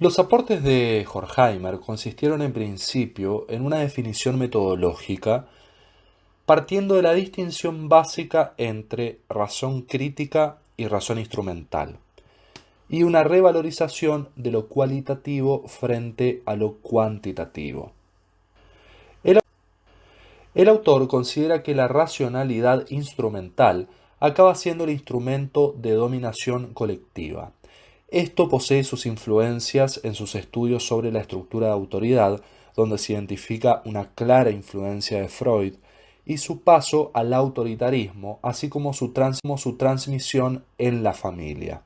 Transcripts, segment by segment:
Los aportes de Horkheimer consistieron en principio en una definición metodológica partiendo de la distinción básica entre razón crítica y razón instrumental, y una revalorización de lo cualitativo frente a lo cuantitativo. El, el autor considera que la racionalidad instrumental acaba siendo el instrumento de dominación colectiva. Esto posee sus influencias en sus estudios sobre la estructura de autoridad, donde se identifica una clara influencia de Freud, y su paso al autoritarismo, así como su transmisión en la familia.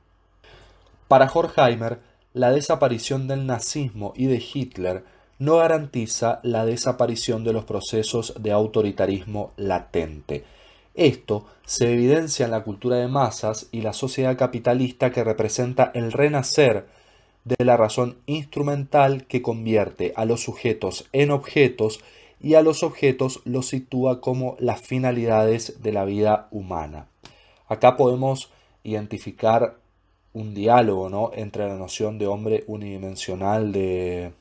Para Horkheimer, la desaparición del nazismo y de Hitler no garantiza la desaparición de los procesos de autoritarismo latente. Esto se evidencia en la cultura de masas y la sociedad capitalista que representa el renacer de la razón instrumental que convierte a los sujetos en objetos y a los objetos los sitúa como las finalidades de la vida humana. Acá podemos identificar un diálogo, ¿no?, entre la noción de hombre unidimensional de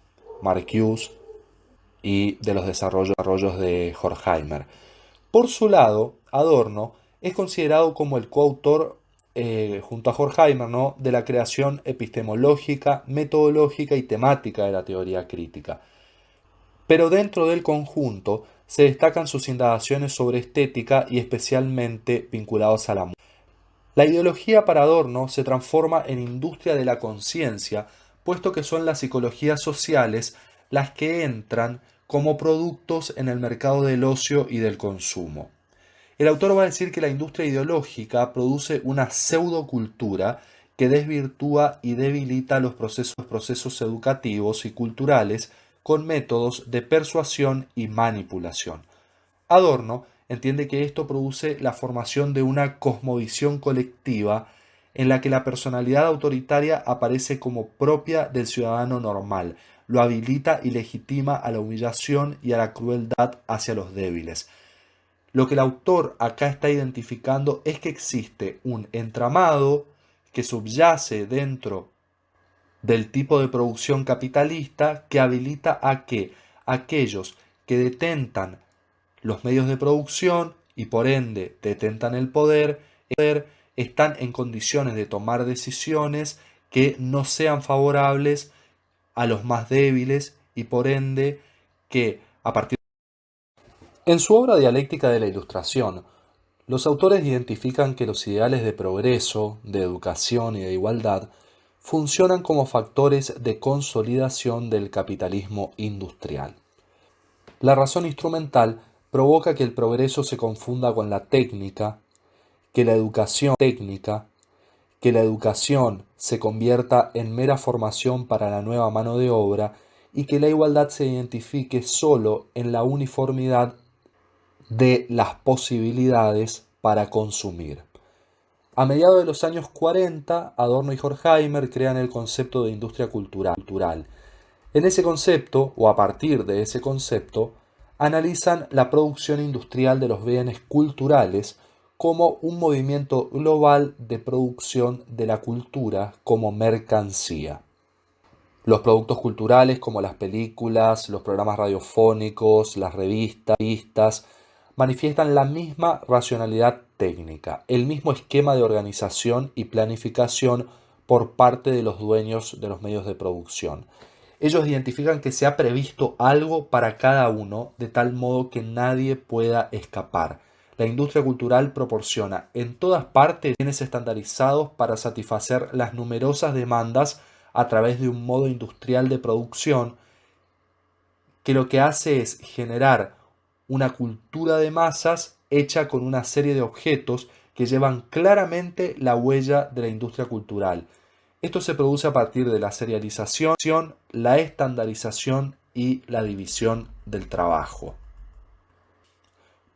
Marcuse y de los desarrollos de Horkheimer. Por su lado, Adorno es considerado como el coautor, junto a Horkheimer, ¿no?, de la creación epistemológica, metodológica y temática de la teoría crítica. Pero dentro del conjunto se destacan sus indagaciones sobre estética y especialmente vinculados a la música. La ideología para Adorno se transforma en industria de la conciencia, puesto que son las psicologías sociales las que entran como productos en el mercado del ocio y del consumo. El autor va a decir que la industria ideológica produce una pseudocultura que desvirtúa y debilita los procesos educativos y culturales con métodos de persuasión y manipulación. Adorno entiende que esto produce la formación de una cosmovisión colectiva en la que la personalidad autoritaria aparece como propia del ciudadano normal, lo habilita y legitima a la humillación y a la crueldad hacia los débiles. Lo que el autor acá está identificando es que existe un entramado que subyace dentro del tipo de producción capitalista que habilita a que aquellos que detentan los medios de producción y por ende detentan el poder, están en condiciones de tomar decisiones que no sean favorables a los más débiles y por ende que a partir. En su obra Dialéctica de la Ilustración, los autores identifican que los ideales de progreso, de educación y de igualdad funcionan como factores de consolidación del capitalismo industrial. La razón instrumental provoca que el progreso se confunda con la técnica, que la educación se convierta en mera formación para la nueva mano de obra y que la igualdad se identifique solo en la uniformidad de las posibilidades para consumir. A mediados de los años 40, Adorno y Horkheimer crean el concepto de industria cultural. En ese concepto, o a partir de ese concepto, analizan la producción industrial de los bienes culturales como un movimiento global de producción de la cultura como mercancía. Los productos culturales como las películas, los programas radiofónicos, las revistas, manifiestan la misma racionalidad técnica, el mismo esquema de organización y planificación por parte de los dueños de los medios de producción. Ellos identifican que se ha previsto algo para cada uno, de tal modo que nadie pueda escapar. La industria cultural proporciona en todas partes bienes estandarizados para satisfacer las numerosas demandas a través de un modo industrial de producción que lo que hace es generar una cultura de masas hecha con una serie de objetos que llevan claramente la huella de la industria cultural. Esto se produce a partir de la serialización, la estandarización y la división del trabajo.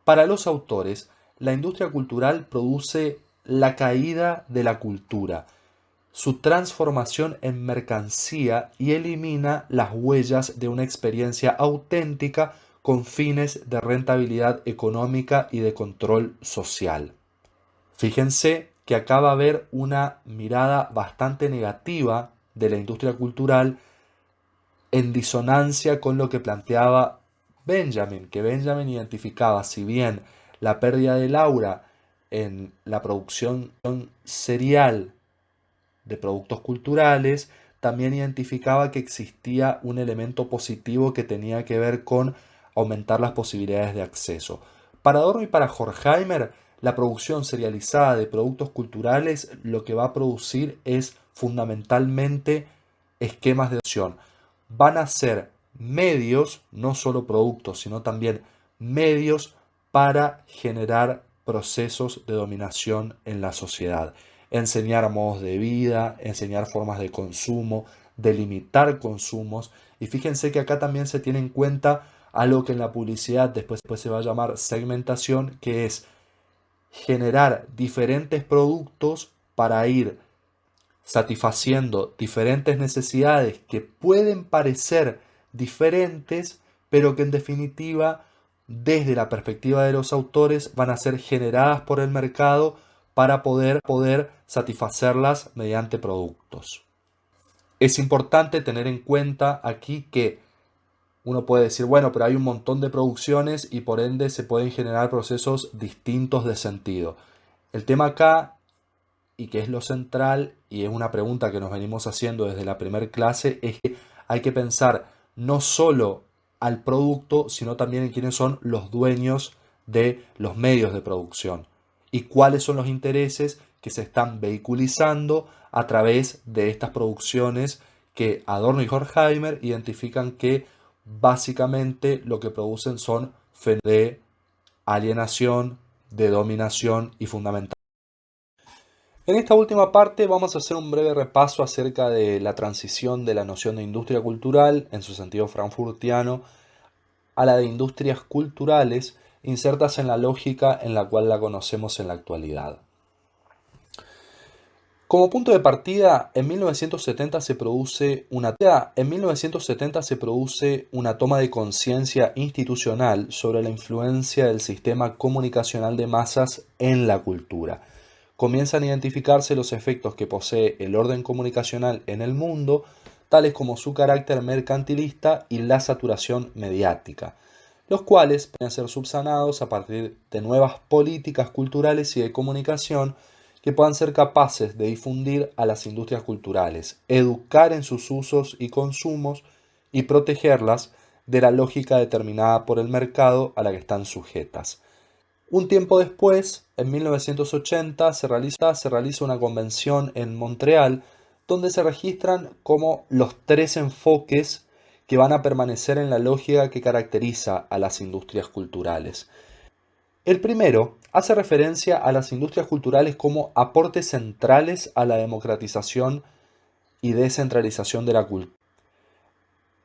Para los autores, la industria cultural produce la caída de la cultura, su transformación en mercancía y elimina las huellas de una experiencia auténtica con fines de rentabilidad económica y de control social. Fíjense que acá va a haber una mirada bastante negativa de la industria cultural en disonancia con lo que planteaba Benjamin, que Benjamin identificaba, si bien la pérdida del aura en la producción serial de productos culturales, también identificaba que existía un elemento positivo que tenía que ver con aumentar las posibilidades de acceso. Para Adorno y para Horkheimer, la producción serializada de productos culturales lo que va a producir es fundamentalmente esquemas de acción. Van a ser medios, no solo productos, sino también medios para generar procesos de dominación en la sociedad. Enseñar modos de vida, enseñar formas de consumo, delimitar consumos. Y fíjense que acá también se tiene en cuenta algo que en la publicidad después se va a llamar segmentación, que es generar diferentes productos para ir satisfaciendo diferentes necesidades que pueden parecer diferentes, pero que en definitiva, desde la perspectiva de los autores, van a ser generadas por el mercado para poder satisfacerlas mediante productos. Es importante tener en cuenta aquí que uno puede decir, bueno, pero hay un montón de producciones y por ende se pueden generar procesos distintos de sentido. El tema acá, y que es lo central, y es una pregunta que nos venimos haciendo desde la primera clase, es que hay que pensar no solo al producto, sino también en quiénes son los dueños de los medios de producción y cuáles son los intereses que se están vehiculizando a través de estas producciones que Adorno y Horkheimer identifican que básicamente lo que producen son fenómenos de alienación, de dominación y fundamental. En esta última parte vamos a hacer un breve repaso acerca de la transición de la noción de industria cultural, en su sentido frankfurtiano, a la de industrias culturales insertas en la lógica en la cual la conocemos en la actualidad. Como punto de partida, en 1970 se produce una toma de conciencia institucional sobre la influencia del sistema comunicacional de masas en la cultura. Comienzan a identificarse los efectos que posee el orden comunicacional en el mundo, tales como su carácter mercantilista y la saturación mediática, los cuales pueden ser subsanados a partir de nuevas políticas culturales y de comunicación que puedan ser capaces de difundir a las industrias culturales, educar en sus usos y consumos y protegerlas de la lógica determinada por el mercado a la que están sujetas. Un tiempo después, en 1980, se realiza una convención en Montreal donde se registran como los tres enfoques que van a permanecer en la lógica que caracteriza a las industrias culturales. El primero hace referencia a las industrias culturales como aportes centrales a la democratización y descentralización de la cultura.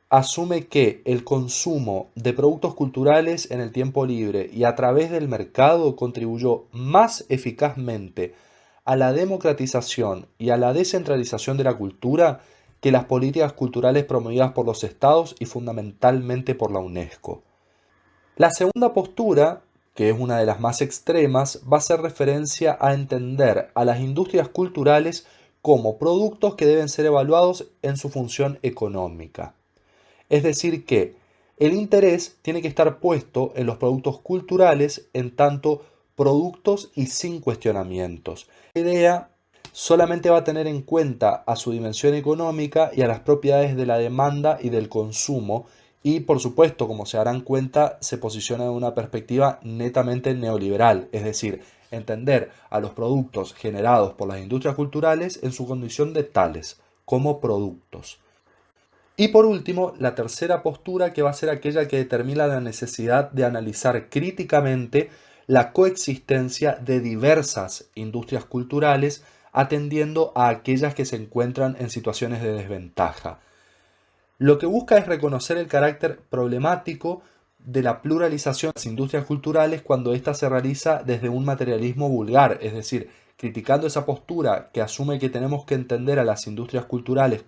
Asume que el consumo de productos culturales en el tiempo libre y a través del mercado contribuyó más eficazmente a la democratización y a la descentralización de la cultura que las políticas culturales promovidas por los estados y fundamentalmente por la UNESCO. La segunda postura, que es una de las más extremas, va a hacer referencia a entender a las industrias culturales como productos que deben ser evaluados en su función económica. Es decir que el interés tiene que estar puesto en los productos culturales en tanto productos y sin cuestionamientos. La idea solamente va a tener en cuenta a su dimensión económica y a las propiedades de la demanda y del consumo y, por supuesto, como se darán cuenta, se posiciona en una perspectiva netamente neoliberal, es decir, entender a los productos generados por las industrias culturales en su condición de tales, como productos. Y por último, la tercera postura, que va a ser aquella que determina la necesidad de analizar críticamente la coexistencia de diversas industrias culturales, atendiendo a aquellas que se encuentran en situaciones de desventaja. Lo que busca es reconocer el carácter problemático de la pluralización de las industrias culturales cuando ésta se realiza desde un materialismo vulgar, es decir, criticando esa postura que asume que tenemos que entender a las industrias culturales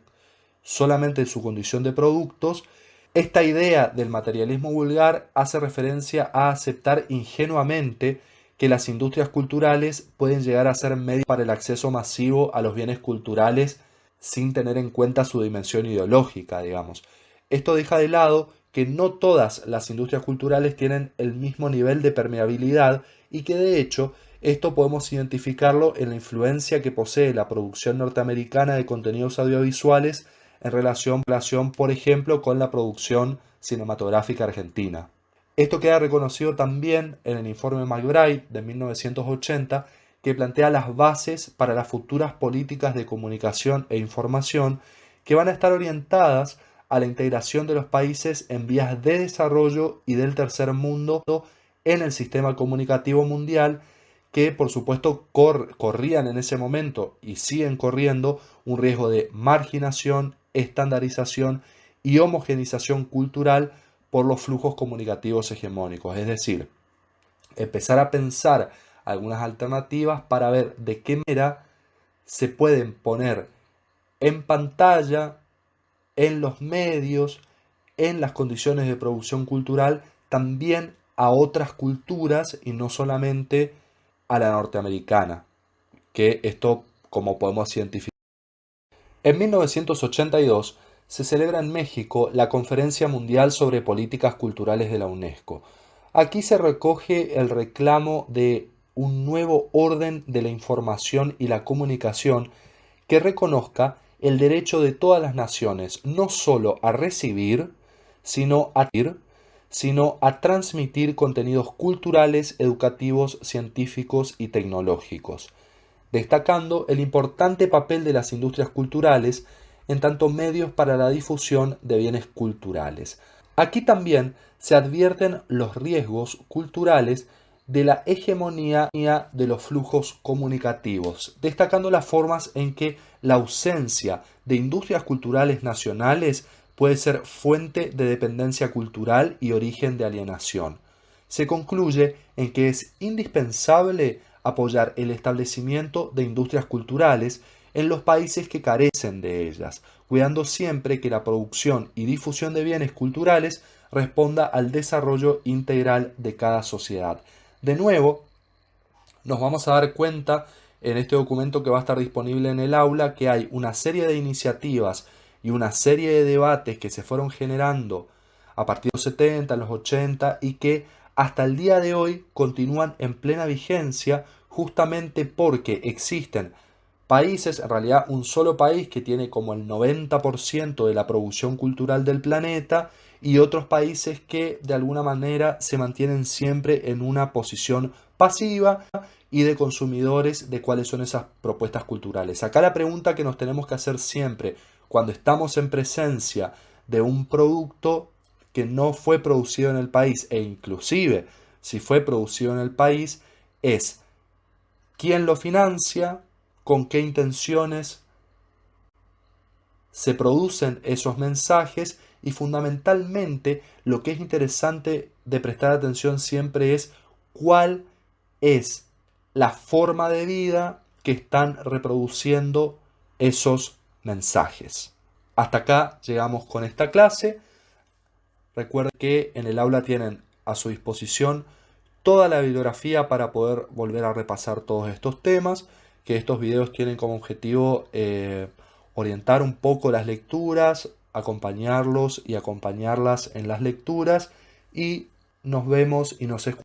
solamente en su condición de productos. Esta idea del materialismo vulgar hace referencia a aceptar ingenuamente que las industrias culturales pueden llegar a ser medios para el acceso masivo a los bienes culturales sin tener en cuenta su dimensión ideológica, digamos. Esto deja de lado que no todas las industrias culturales tienen el mismo nivel de permeabilidad y que de hecho esto podemos identificarlo en la influencia que posee la producción norteamericana de contenidos audiovisuales en relación, por ejemplo, con la producción cinematográfica argentina. Esto queda reconocido también en el informe McBride de 1980, que plantea las bases para las futuras políticas de comunicación e información que van a estar orientadas a la integración de los países en vías de desarrollo y del tercer mundo en el sistema comunicativo mundial, que por supuesto corrían en ese momento y siguen corriendo un riesgo de marginación, estandarización y homogenización cultural por los flujos comunicativos hegemónicos. Es decir, empezar a pensar algunas alternativas para ver de qué manera se pueden poner en pantalla, en los medios, en las condiciones de producción cultural, también a otras culturas y no solamente a la norteamericana, que esto como podemos identificar. En 1982 se celebra en México la Conferencia Mundial sobre Políticas Culturales de la UNESCO. Aquí se recoge el reclamo de un nuevo orden de la información y la comunicación que reconozca el derecho de todas las naciones no solo a recibir, sino a transmitir contenidos culturales, educativos, científicos y tecnológicos, destacando el importante papel de las industrias culturales en tanto medios para la difusión de bienes culturales. Aquí también se advierten los riesgos culturales de la hegemonía de los flujos comunicativos, destacando las formas en que la ausencia de industrias culturales nacionales puede ser fuente de dependencia cultural y origen de alienación. Se concluye en que es indispensable apoyar el establecimiento de industrias culturales en los países que carecen de ellas, cuidando siempre que la producción y difusión de bienes culturales responda al desarrollo integral de cada sociedad. De nuevo, nos vamos a dar cuenta en este documento que va a estar disponible en el aula que hay una serie de iniciativas y una serie de debates que se fueron generando a partir de los 70, los 80 y que hasta el día de hoy continúan en plena vigencia justamente porque existen países, en realidad un solo país que tiene como el 90% de la producción cultural del planeta y otros países que de alguna manera se mantienen siempre en una posición pasiva y de consumidores de cuáles son esas propuestas culturales. Acá la pregunta que nos tenemos que hacer siempre cuando estamos en presencia de un producto que no fue producido en el país e inclusive si fue producido en el país es quién lo financia, con qué intenciones se producen esos mensajes y fundamentalmente lo que es interesante de prestar atención siempre es cuál es la forma de vida que están reproduciendo esos mensajes. Hasta acá llegamos con esta clase. Recuerden que en el aula tienen a su disposición toda la bibliografía para poder volver a repasar todos estos temas, que estos videos tienen como objetivo orientar un poco las lecturas, acompañarlos y acompañarlas en las lecturas y nos vemos y nos escuchamos